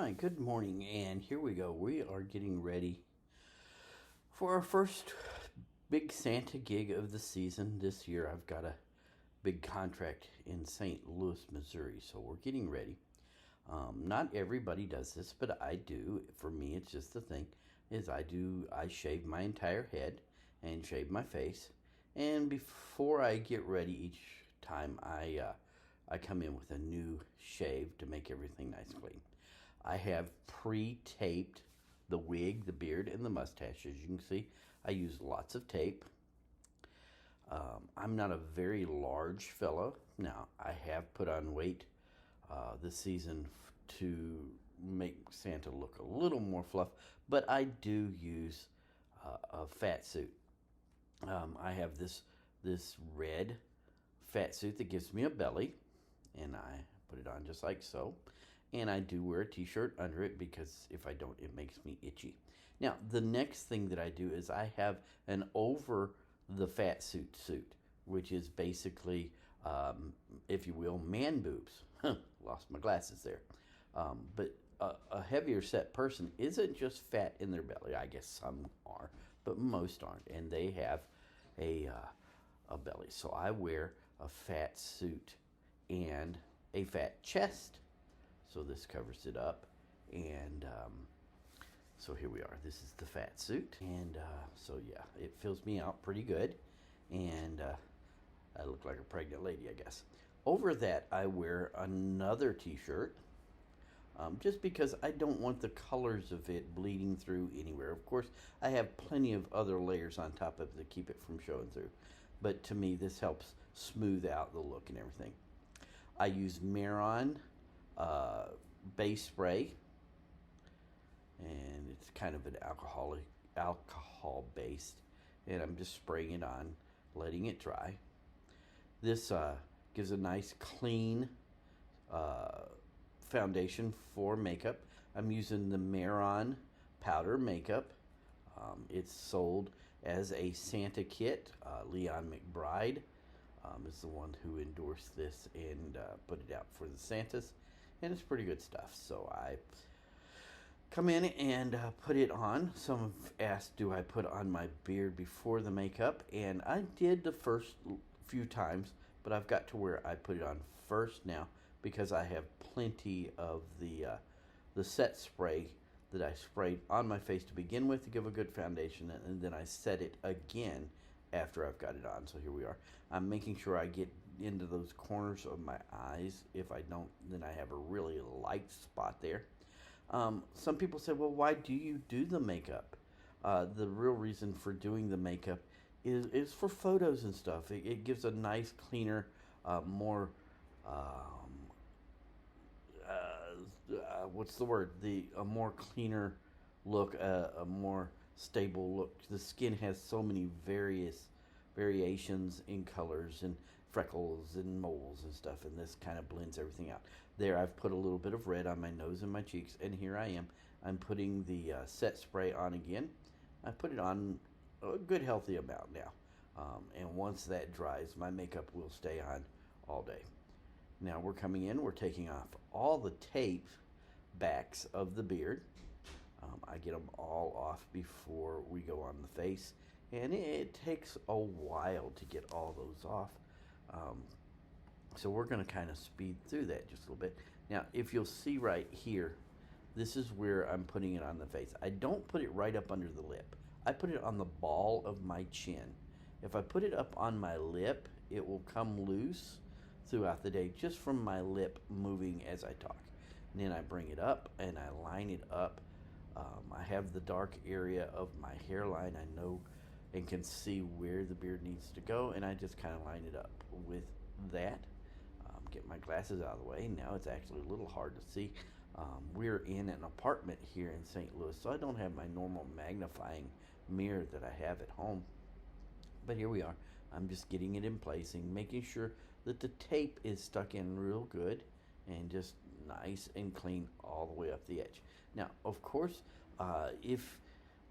Hi, good morning, and here we go. We are getting ready for our first big Santa gig of the season. This year, I've got a big contract in St. Louis, Missouri, so we're getting ready. Not everybody does this, but I do. For me, it's just the thing is I shave my entire head and shave my face, and before I get ready each time, I come in with a new shave to make everything nice and clean. I have pre-taped the wig, the beard, and the mustache. As you can see, I use lots of tape. I'm not a very large fellow. Now, I have put on weight this season to make Santa look a little more fluff, but I do use a fat suit. I have this red fat suit that gives me a belly, and I put it on just like so. And I do wear a t-shirt under it because if I don't, it makes me itchy. Now, the next thing that I do is I have an over the fat suit, which is basically, if you will, man boobs. Lost my glasses there. But a heavier set person isn't just fat in their belly. I guess some are, but most aren't. And they have a belly. So I wear a fat suit and a fat chest. So this covers it up, and so here we are. This is the fat suit, and so yeah, it fills me out pretty good, and I look like a pregnant lady, I guess. Over that, I wear another t-shirt, just because I don't want the colors of it bleeding through anywhere. Of course, I have plenty of other layers on top of it to keep it from showing through, but to me, this helps smooth out the look and everything. I use Meron base spray, and it's kind of an alcohol based, and I'm just spraying it on, letting it dry. This gives a nice clean foundation for makeup. I'm using the Meron powder makeup. It's sold as a Santa kit. Leon McBride is the one who endorsed this and put it out for the Santas, and it's pretty good stuff. So I come in and put it on. Some have asked, do I put on my beard before the makeup? And I did the first few times, but I've got to where I put it on first now because I have plenty of the set spray that I sprayed on my face to begin with to give a good foundation, and then I set it again after I've got it on. So here we are. I'm making sure I get into those corners of my eyes. If I don't, then I have a really light spot there. Some people say, well, why do you do the makeup? The real reason for doing the makeup is for photos and stuff. It gives a nice, cleaner, more, what's the word? A more cleaner look, a more stable look. The skin has so many variations in colors and freckles and moles and stuff, and this kind of blends everything out. There, I've put a little bit of red on my nose and my cheeks, and here I am. I'm putting the set spray on again. I put it on a good healthy amount now, and once that dries, my makeup will stay on all day. Now we're coming in, we're taking off all the tape backs of the beard. I get them all off before we go on the face, and it takes a while to get all those off. So we're going to kind of speed through that just a little bit. Now, if you'll see right here, this is where I'm putting it on the face. I don't put it right up under the lip. I put it on the ball of my chin. If I put it up on my lip, it will come loose throughout the day just from my lip moving as I talk. And then I bring it up and I line it up. I have the dark area of my hairline. I know and can see where the beard needs to go, and I just kind of line it up with that. Get my glasses out of the way. Now it's actually a little hard to see. We're in an apartment here in St. Louis, so I don't have my normal magnifying mirror that I have at home. But here we are. I'm just getting it in place and making sure that the tape is stuck in real good and just nice and clean all the way up the edge. Now, of course, if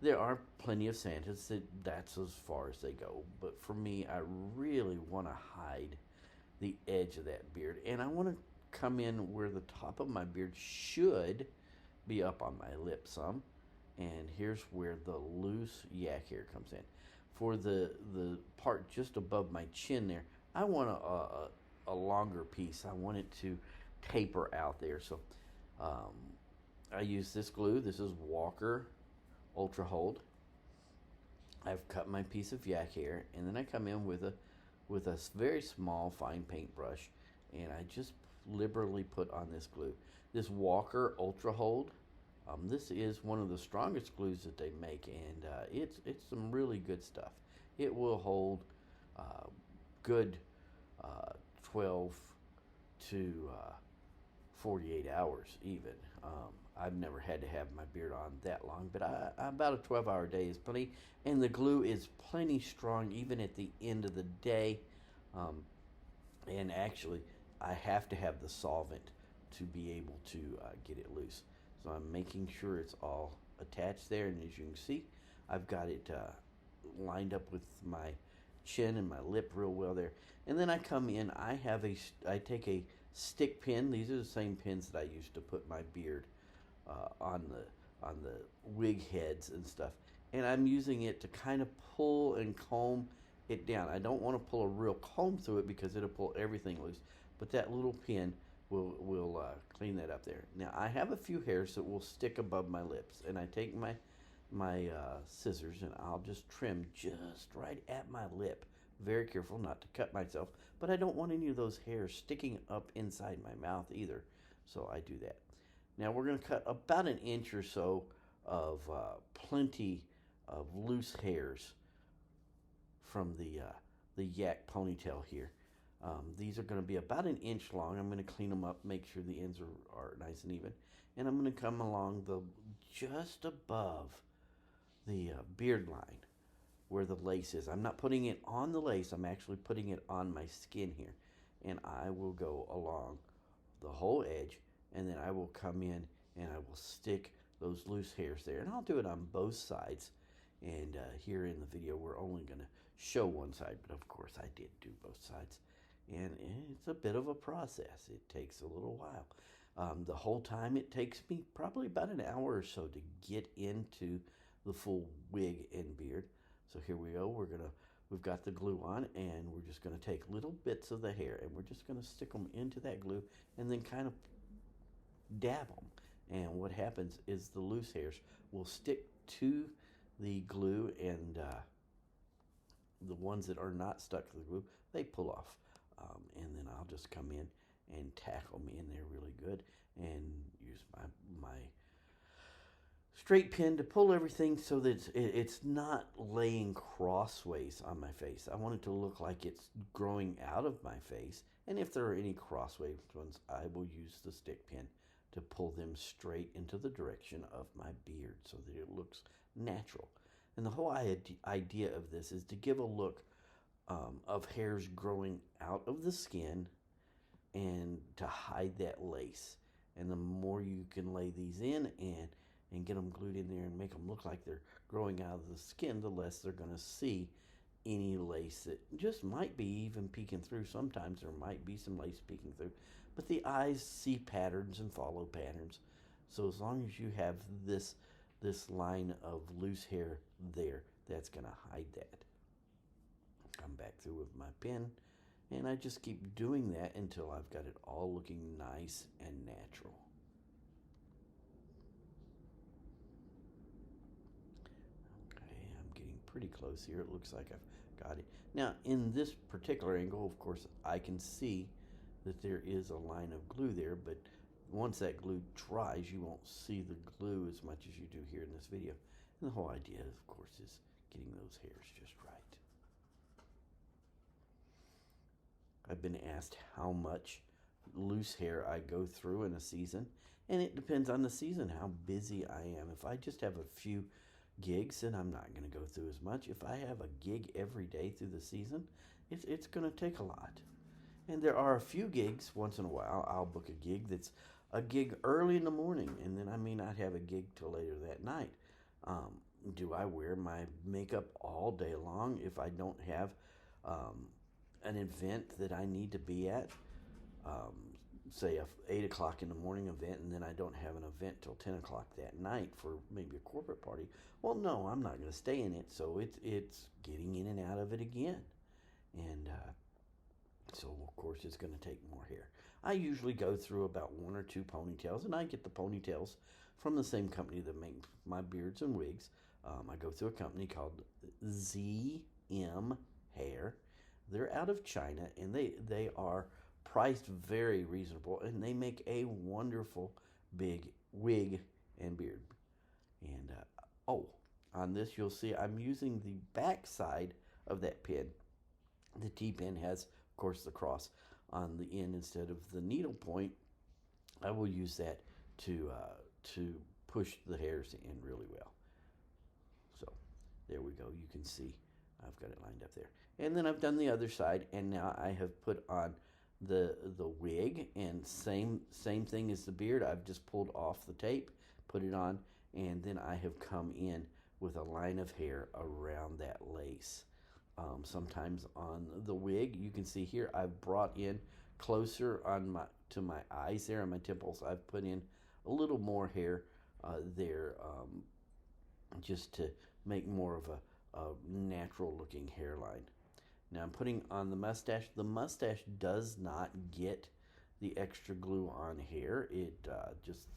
there are plenty of Santas that's as far as they go, but for me, I really want to hide the edge of that beard, and I want to come in where the top of my beard should be up on my lip some. And here's where the loose yak hair comes in. For the part just above my chin there, I want a longer piece. I want it to taper out there. So um, I use this glue. This is Walker Ultra Hold. I've cut my piece of yak hair, and then I come in with a very small fine paintbrush, and I just liberally put on this glue. This Walker Ultra Hold. This is one of the strongest glues that they make, and it's some really good stuff. It will hold good 12 to 48 hours even. I've never had to have my beard on that long, but about a 12-hour day is plenty, and the glue is plenty strong even at the end of the day. And actually, I have to have the solvent to be able to get it loose. So I'm making sure it's all attached there, and as you can see, I've got it lined up with my chin and my lip real well there. And then I come in, I take a stick pin. These are the same pins that I used to put my beard on the wig heads and stuff. And I'm using it to kind of pull and comb it down. I don't want to pull a real comb through it because it'll pull everything loose. But that little pin will clean that up there. Now I have a few hairs that will stick above my lips, and I take my scissors and I'll just trim just right at my lip. Very careful not to cut myself, but I don't want any of those hairs sticking up inside my mouth either, so I do that. Now we're going to cut about an inch or so of plenty of loose hairs from the yak ponytail here. These are going to be about an inch long. I'm going to clean them up, make sure the ends are nice and even, and I'm going to come along just above the beard line where the lace is. I'm not putting it on the lace, I'm actually putting it on my skin here, and I will go along the whole edge, and then I will come in and I will stick those loose hairs there, and I'll do it on both sides. And here in the video we're only going to show one side, but of course I did do both sides, and it's a bit of a process. It takes a little while. The whole time it takes me probably about an hour or so to get into the full wig and beard. So here we go. We've got the glue on, and we're just going to take little bits of the hair, and we're just going to stick them into that glue and then kind of dab them. And what happens is the loose hairs will stick to the glue, and the ones that are not stuck to the glue, they pull off. And then I'll just come in and tackle me in there really good and use my straight pin to pull everything so that it's not laying crossways on my face. I want it to look like it's growing out of my face, and if there are any crossways ones, I will use the stick pin to pull them straight into the direction of my beard so that it looks natural. And the whole idea of this is to give a look of hairs growing out of the skin and to hide that lace. And the more you can lay these in and get them glued in there and make them look like they're growing out of the skin, the less they're going to see any lace that just might be even peeking through. Sometimes there might be some lace peeking through, but the eyes see patterns and follow patterns. So as long as you have this line of loose hair there, that's going to hide that. Come back through with my pen, and I just keep doing that until I've got it all looking nice and natural. Okay, I'm getting pretty close here. It looks like I've got it. Now, in this particular angle, of course, I can see that there is a line of glue there, but once that glue dries, you won't see the glue as much as you do here in this video. And the whole idea, of course, is getting those hairs just right. I've been asked how much loose hair I go through in a season, and it depends on the season, how busy I am. If I just have a few gigs, then I'm not going to go through as much. If I have a gig every day through the season, it's going to take a lot. And there are a few gigs. Once in a while, I'll book a gig that's a gig early in the morning, and then I may not have a gig till later that night. Do I wear my makeup all day long if I don't have an event that I need to be at? say a 8 o'clock in the morning event, and then I don't have an event till 10 o'clock that night for maybe a corporate party. Well, no, I'm not going to stay in it, so it's getting in and out of it again. And so, of course, it's going to take more hair. I usually go through about 1 or 2 ponytails, and I get the ponytails from the same company that makes my beards and wigs. I go through a company called ZMhair. They're out of China, and they are priced very reasonable, and they make a wonderful big wig and beard. And on this you'll see I'm using the back side of that pin. The T-pin has, of course, the cross on the end instead of the needle point. I will use that to push the hairs in really well. So there we go. You can see I've got it lined up there. And then I've done the other side, and now I have put on the wig, and same thing as the beard. I've just pulled off the tape, put it on, and then I have come in with a line of hair around that lace. Sometimes on the wig, you can see here I've brought in closer to my eyes there and my temples. I've put in a little more hair there, just to make more of a natural looking hairline. Now I'm putting on the mustache. The mustache does not get the extra glue on hair. It just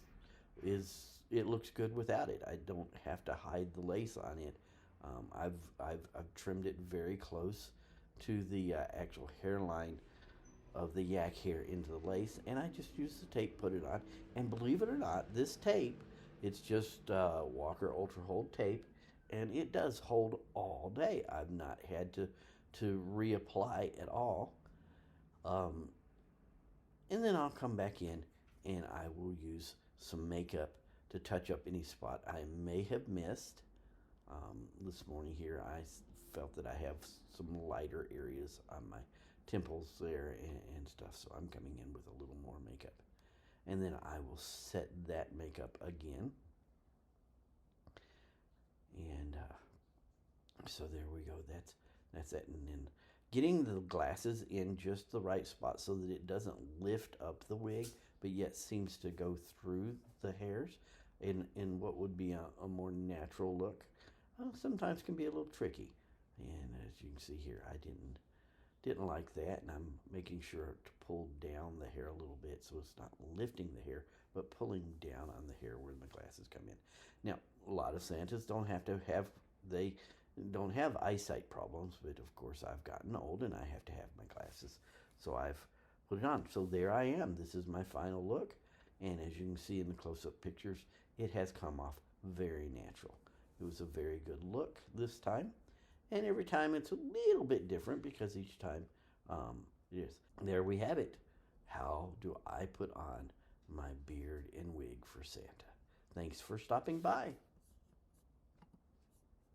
is. It looks good without it. I don't have to hide the lace on it. I've trimmed it very close to the actual hairline of the yak hair into the lace, and I just use the tape, put it on, and believe it or not, this tape, it's just Walker Ultra Hold tape, and it does hold all day. I've not had to reapply at all. And then I'll come back in and I will use some makeup to touch up any spot I may have missed. This morning here I felt that I have some lighter areas on my temples there and stuff, so I'm coming in with a little more makeup. And then I will set that makeup again. And so there we go. That's it. And then getting the glasses in just the right spot so that it doesn't lift up the wig, but yet seems to go through the hairs in what would be a more natural look. Sometimes can be a little tricky. And as you can see here, I didn't like that, and I'm making sure to pull down the hair a little bit so it's not lifting the hair, but pulling down on the hair where the glasses come in. Now, a lot of Santas don't have eyesight problems, but of course I've gotten old and I have to have my glasses, so I've put it on. So there I am. This is my final look, and as you can see in the close-up pictures, it has come off very natural. It was a very good look this time, and every time it's a little bit different because each time it is. There we have it. How do I put on my beard and wig for Santa? Thanks for stopping by.